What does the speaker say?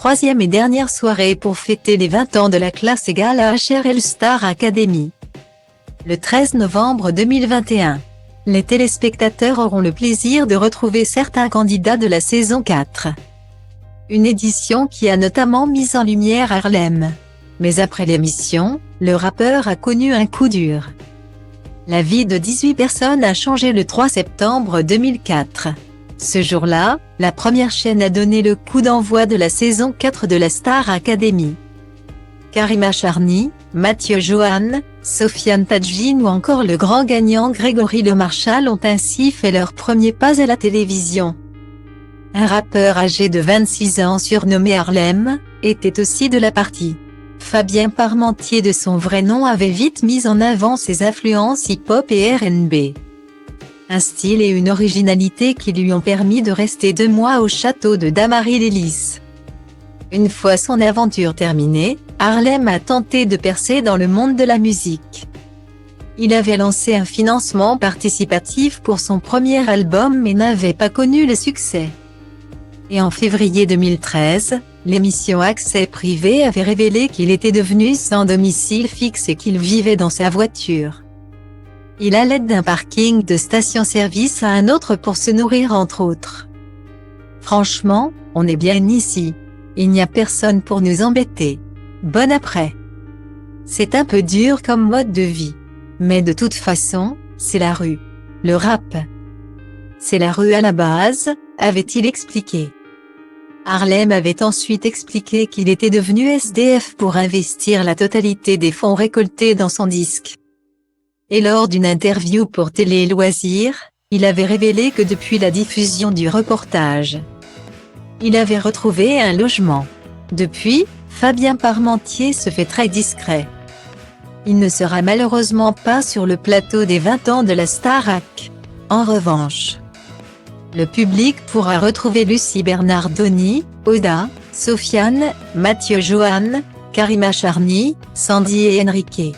troisième et dernière soirée pour fêter les 20 ans de la classe égale à HRL Star Academy. Le 13 novembre 2021, les téléspectateurs auront le plaisir de retrouver certains candidats de la saison 4. Une édition qui a notamment mis en lumière Harlem. Mais après l'émission, le rappeur a connu un coup dur. La vie de 18 personnes a changé le 3 septembre 2004. Ce jour-là, la première chaîne a donné le coup d'envoi de la saison 4 de la Star Academy. Karima Charny, Mathieu Johan, Sofiane Tadjine ou encore le grand gagnant Grégory Le Marchal ont ainsi fait leur premier pas à la télévision. Un rappeur âgé de 26 ans surnommé Harlem, était aussi de la partie. Fabien Parmentier de son vrai nom avait vite mis en avant ses influences hip-hop et R&B. Un style et une originalité qui lui ont permis de rester 2 mois au château de Damary-les-Lys. Une fois son aventure terminée, Harlem a tenté de percer dans le monde de la musique. Il avait lancé un financement participatif pour son premier album mais n'avait pas connu le succès. Et en février 2013, l'émission Accès Privé avait révélé qu'il était devenu sans domicile fixe et qu'il vivait dans sa voiture. Il allait d'un parking de station-service à un autre pour se nourrir entre autres. Franchement, on est bien ici. Il n'y a personne pour nous embêter. Bon après. C'est un peu dur comme mode de vie. Mais de toute façon, c'est la rue. Le rap. C'est la rue à la base, avait-il expliqué. Harlem avait ensuite expliqué qu'il était devenu SDF pour investir la totalité des fonds récoltés dans son disque. Et lors d'une interview pour Télé Loisirs, il avait révélé que depuis la diffusion du reportage, il avait retrouvé un logement. Depuis, Fabien Parmentier se fait très discret. Il ne sera malheureusement pas sur le plateau des 20 ans de la Starac. En revanche, le public pourra retrouver Lucie Bernardoni, Oda, Sofiane, Mathieu Johan, Karima Charny, Sandy et Enrique.